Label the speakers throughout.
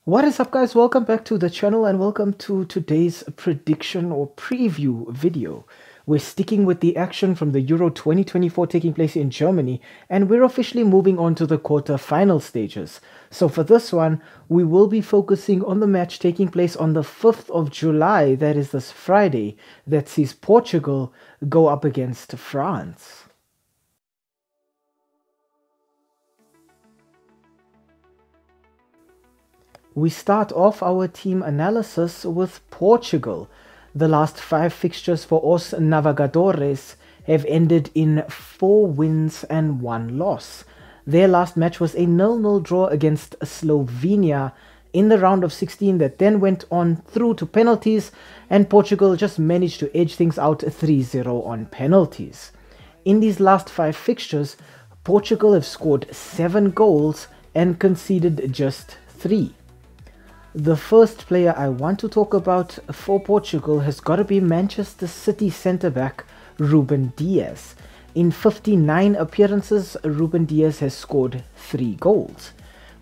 Speaker 1: What is up, guys? Welcome back to the channel and welcome to today's prediction or preview video. We're sticking with the action from the Euro 2024 taking place in Germany, and we're officially moving on to the quarter-final stages. So for this one, we will be focusing on the match taking place on the 5th of July, that is this Friday, that sees Portugal go up against France. We start off our team analysis with Portugal. The last 5 fixtures for Os Navegadores have ended in 4 wins and 1 loss. Their last match was a 0-0 draw against Slovenia in the round of 16 that then went on through to penalties, and Portugal just managed to edge things out 3-0 on penalties. In these last 5 fixtures, Portugal have scored 7 goals and conceded just 3. The first player I want to talk about for Portugal has got to be Manchester City centre-back Ruben Dias. In 59 appearances, Ruben Dias has scored 3 goals.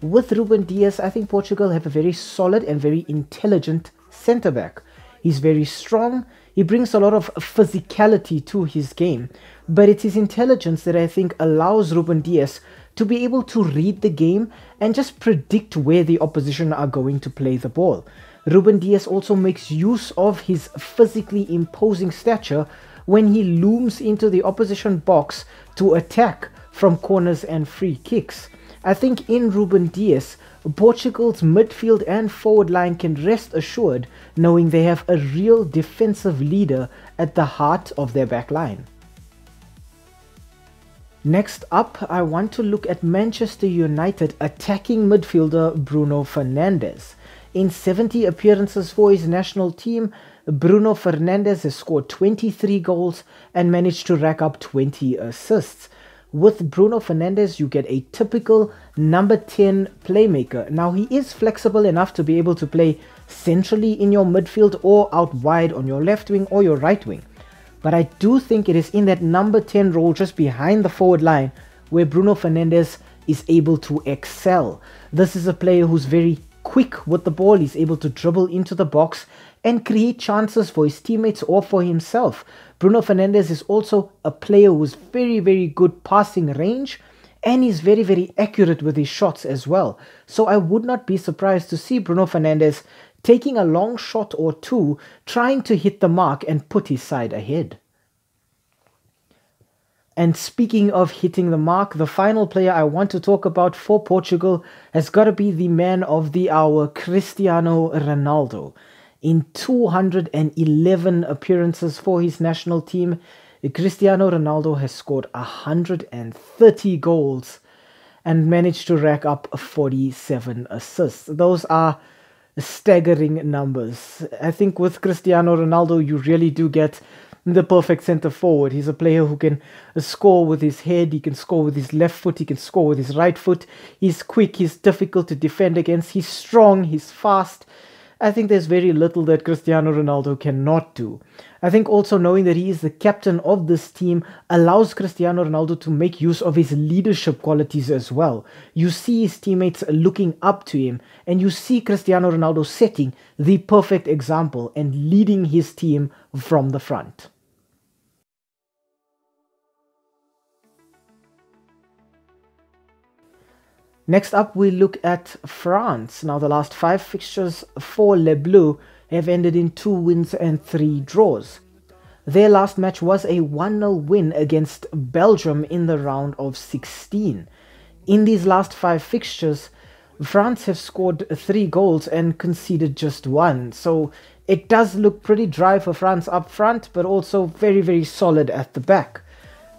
Speaker 1: With Ruben Dias, I think Portugal have a very solid and very intelligent centre-back. He's very strong, he brings a lot of physicality to his game, but it's his intelligence that I think allows Ruben Dias to be able to read the game and just predict where the opposition are going to play the ball. Ruben Dias also makes use of his physically imposing stature when he looms into the opposition box to attack from corners and free kicks. I think in Ruben Dias, Portugal's midfield and forward line can rest assured knowing they have a real defensive leader at the heart of their back line. Next up, I want to look at Manchester United attacking midfielder Bruno Fernandes. In 70 appearances for his national team, Bruno Fernandes has scored 23 goals and managed to rack up 20 assists. With Bruno Fernandes, you get a typical number 10 playmaker. Now, he is flexible enough to be able to play centrally in your midfield or out wide on your left wing or your right wing. But I do think it is in that number 10 role just behind the forward line where Bruno Fernandes is able to excel. This is a player who's very quick with the ball. He's able to dribble into the box and create chances for his teammates or for himself. Bruno Fernandes is also a player who's very good passing range, and he's very accurate with his shots as well. So I would not be surprised to see Bruno Fernandes taking a long shot or two, trying to hit the mark and put his side ahead. And speaking of hitting the mark, the final player I want to talk about for Portugal has got to be the man of the hour, Cristiano Ronaldo. In 211 appearances for his national team, Cristiano Ronaldo has scored 130 goals and managed to rack up 47 assists. Those are staggering numbers. I think with Cristiano Ronaldo, you really do get the perfect center forward. He's a player who can score with his head, he can score with his left foot, he can score with his right foot. He's quick, he's difficult to defend against, he's strong, he's fast. I think there's very little that Cristiano Ronaldo cannot do. I think also knowing that he is the captain of this team allows Cristiano Ronaldo to make use of his leadership qualities as well. You see his teammates looking up to him, and you see Cristiano Ronaldo setting the perfect example and leading his team from the front. Next up, we look at France. Now, the last 5 fixtures for Les Bleus have ended in 2 wins and 3 draws. Their last match was a 1-0 win against Belgium in the round of 16. In these last 5 fixtures, France have scored 3 goals and conceded just 1. So it does look pretty dry for France up front, but also very solid at the back.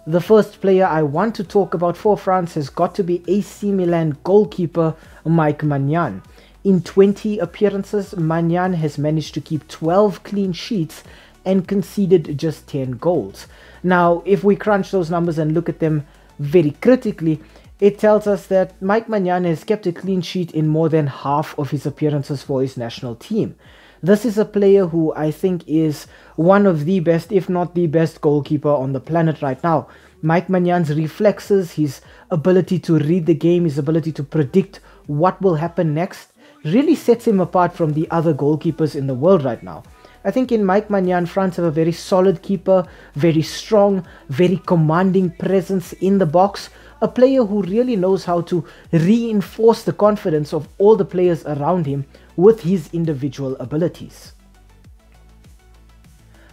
Speaker 1: The first player I want to talk about for France has got to be AC Milan goalkeeper Mike Maignan. In 20 appearances, Maignan has managed to keep 12 clean sheets and conceded just 10 goals. Now, if we crunch those numbers and look at them very critically, it tells us that Mike Maignan has kept a clean sheet in more than half of his appearances for his national team. This is a player who I think is one of the best, if not the best, goalkeeper on the planet right now. Mike Maignan's reflexes, his ability to read the game, his ability to predict what will happen next really sets him apart from the other goalkeepers in the world right now. I think in Mike Maignan, France have a very solid keeper, very strong, very commanding presence in the box, a player who really knows how to reinforce the confidence of all the players around him with his individual abilities.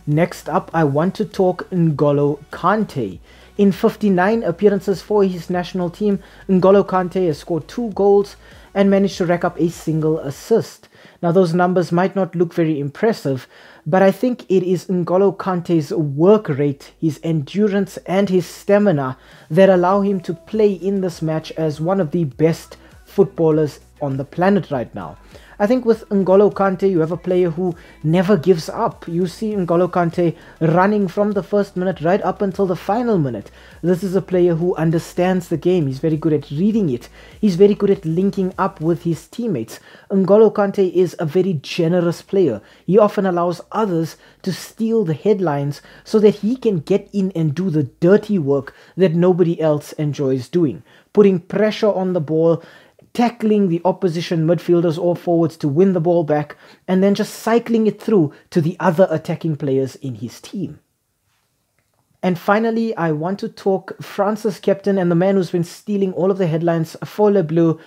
Speaker 1: Next up, I want to talk N'Golo Kante. In 59 appearances for his national team, N'Golo Kante has scored 2 goals and managed to rack up a single assist. Now, those numbers might not look very impressive, but I think it is N'Golo Kante's work rate, his endurance and his stamina that allow him to play in this match as one of the best footballers on the planet right now. I think with N'Golo Kante, you have a player who never gives up. You see N'Golo Kante running from the first minute right up until the final minute. This is a player who understands the game. He's very good at reading it. He's very good at linking up with his teammates. N'Golo Kante is a very generous player. He often allows others to steal the headlines so that he can get in and do the dirty work that nobody else enjoys doing. Putting pressure on the ball, tackling the opposition midfielders or forwards to win the ball back, and then just cycling it through to the other attacking players in his team. And finally, I want to talk France's captain and the man who's been stealing all of the headlines for Le Bleu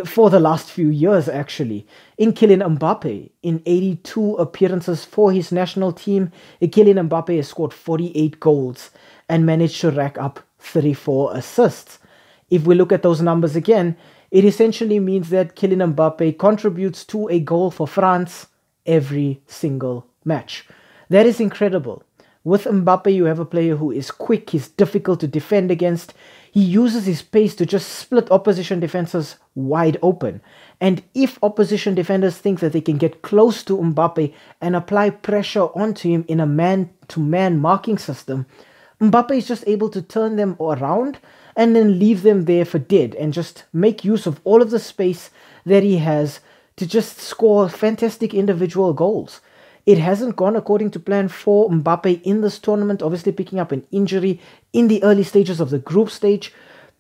Speaker 1: for the last few years, actually, in Kyliann Mbappe. In 82 appearances for his national team, Kyliann Mbappe has scored 48 goals and managed to rack up 34 assists. If we look at those numbers again, it essentially means that Kyliann Mbappe contributes to a goal for France every single match. That is incredible. With Mbappe, you have a player who is quick, he's difficult to defend against. He uses his pace to just split opposition defenses wide open. And if opposition defenders think that they can get close to Mbappe and apply pressure onto him in a man-to-man marking system, Mbappe is just able to turn them around and then leave them there for dead and just make use of all of the space that he has to just score fantastic individual goals. It hasn't gone according to plan for Mbappe in this tournament, obviously picking up an injury in the early stages of the group stage.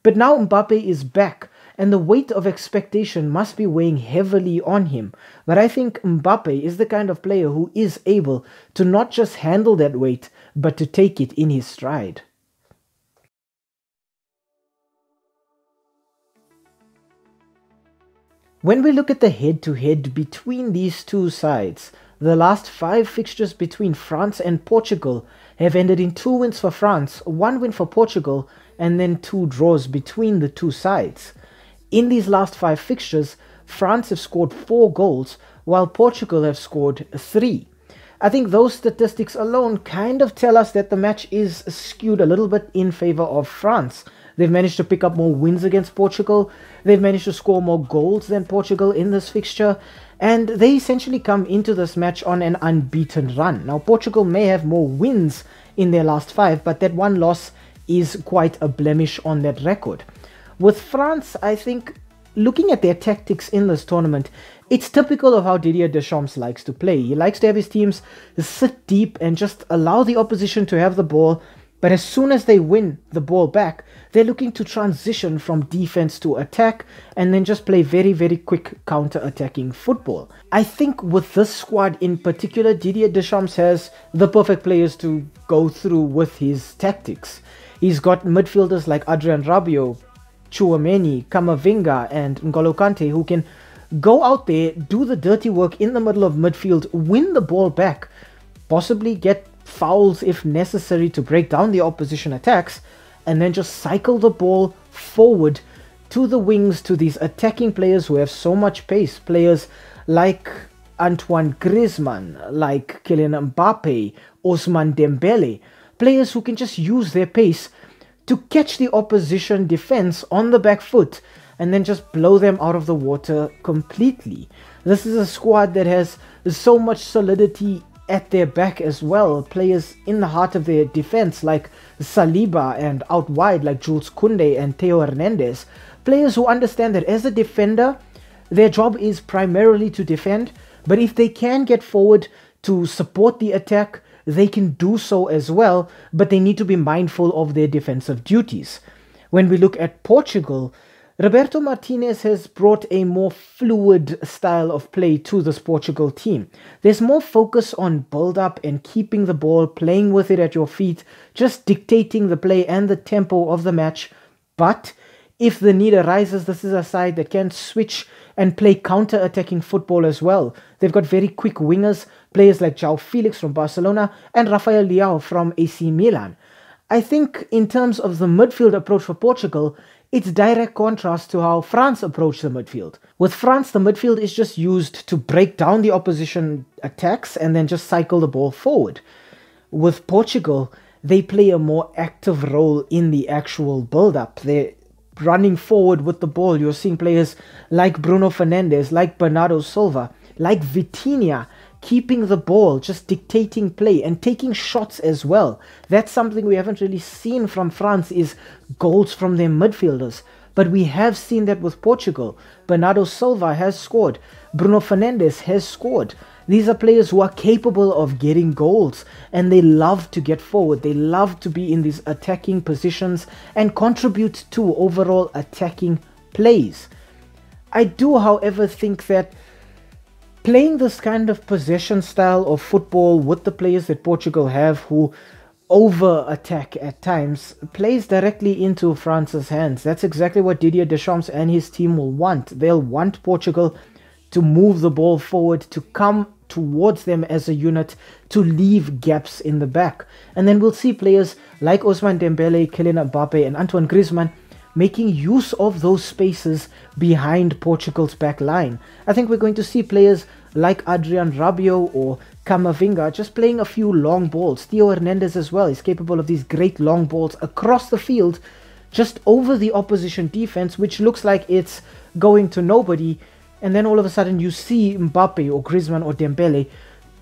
Speaker 1: But now Mbappe is back and the weight of expectation must be weighing heavily on him. But I think Mbappe is the kind of player who is able to not just handle that weight, but to take it in his stride. When we look at the head-to-head between these two sides, the last 5 fixtures between France and Portugal have ended in 2 wins for France, 1 win for Portugal, and then 2 draws between the two sides. In these last 5 fixtures, France have scored 4 goals, while Portugal have scored 3. I think those statistics alone kind of tell us that the match is skewed a little bit in favor of France. They've managed to pick up more wins against Portugal. They've managed to score more goals than Portugal in this fixture. And they essentially come into this match on an unbeaten run. Now, Portugal may have more wins in their last 5, but that 1 loss is quite a blemish on that record. With France, I think, looking at their tactics in this tournament, it's typical of how Didier Deschamps likes to play. He likes to have his teams sit deep and just allow the opposition to have the ball. But as soon as they win the ball back, they're looking to transition from defense to attack and then just play very, very quick counter-attacking football. I think with this squad in particular, Didier Deschamps has the perfect players to go through with his tactics. He's got midfielders like Adrien Rabiot, Tchouameni, Camavinga and N'Golo Kante who can go out there, do the dirty work in the middle of midfield, win the ball back, possibly get fouls if necessary to break down the opposition attacks, and then just cycle the ball forward to the wings to these attacking players who have so much pace. Players like Antoine Griezmann, like Kyliann Mbappe, Ousmane Dembele. Players who can just use their pace to catch the opposition defense on the back foot and then just blow them out of the water completely. This is a squad that has so much solidity at their back as well. Players in the heart of their defense like Saliba and out wide like Jules Koundé and Theo Hernandez. Players who understand that as a defender, their job is primarily to defend, but if they can get forward to support the attack, they can do so as well, but they need to be mindful of their defensive duties. When we look at Portugal, Roberto Martinez has brought a more fluid style of play to this Portugal team. There's more focus on build-up and keeping the ball, playing with it at your feet, just dictating the play and the tempo of the match. But if the need arises, this is a side that can switch and play counter-attacking football as well. They've got very quick wingers, players like João Felix from Barcelona and Rafael Leao from AC Milan. I think in terms of the midfield approach for Portugal, it's direct contrast to how France approached the midfield. With France, the midfield is just used to break down the opposition attacks and then just cycle the ball forward. With Portugal, they play a more active role in the actual build-up. They're running forward with the ball. You're seeing players like Bruno Fernandes, like Bernardo Silva, like Vitinha, keeping the ball, just dictating play and taking shots as well. That's something we haven't really seen from France, is goals from their midfielders. But we have seen that with Portugal. Bernardo Silva has scored. Bruno Fernandes has scored. These are players who are capable of getting goals, and they love to get forward. They love to be in these attacking positions and contribute to overall attacking plays. I do, however, think that playing this kind of possession style of football with the players that Portugal have, who over-attack at times, plays directly into France's hands. That's exactly what Didier Deschamps and his team will want. They'll want Portugal to move the ball forward, to come towards them as a unit, to leave gaps in the back. And then we'll see players like Ousmane Dembele, Kyliann Mbappe and Antoine Griezmann making use of those spaces behind Portugal's back line. I think we're going to see players like Adrian Rabiot or Camavinga just playing a few long balls. Theo Hernandez as well is capable of these great long balls across the field, just over the opposition defense, which looks like it's going to nobody. And then all of a sudden you see Mbappe or Griezmann or Dembele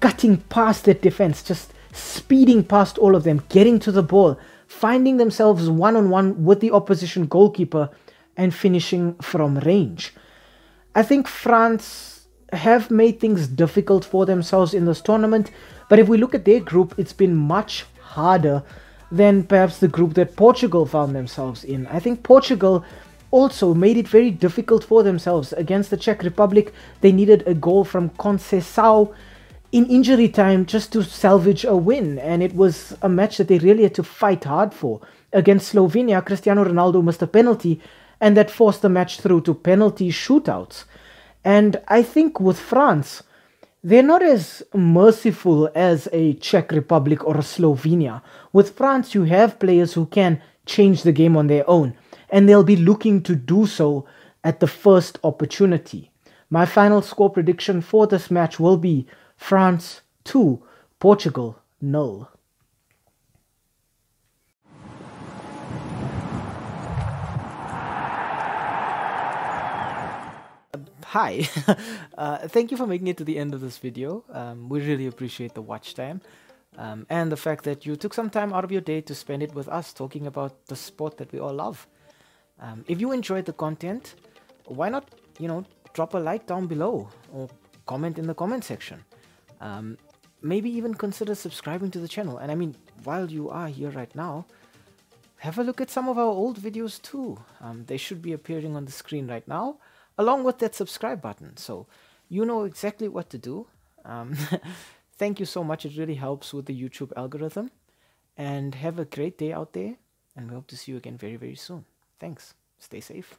Speaker 1: cutting past that defense, just speeding past all of them, getting to the ball, finding themselves one-on-one with the opposition goalkeeper and finishing from range. I think France have made things difficult for themselves in this tournament, but if we look at their group, it's been much harder than perhaps the group that Portugal found themselves in. I think Portugal also made it very difficult for themselves. Against the Czech Republic, they needed a goal from Conceição in injury time just to salvage a win, and it was a match that they really had to fight hard for. Against Slovenia, Cristiano Ronaldo missed a penalty, and that forced the match through to penalty shootouts. And I think with France, they're not as merciful as a Czech Republic or a Slovenia. With France, you have players who can change the game on their own, and they'll be looking to do so at the first opportunity. My final score prediction for this match will be France 2, Portugal 0. Hi, thank you for making it to the end of this video. We really appreciate the watch time and the fact that you took some time out of your day to spend it with us talking about the sport that we all love. If you enjoyed the content, why not, drop a like down below or comment in the comment section. Maybe even consider subscribing to the channel. And I mean, while you are here right now, have a look at some of our old videos too. They should be appearing on the screen right now, along with that subscribe button. So you know exactly what to do. Thank you so much. It really helps with the YouTube algorithm. And have a great day out there. And we hope to see you again very, very soon. Thanks. Stay safe.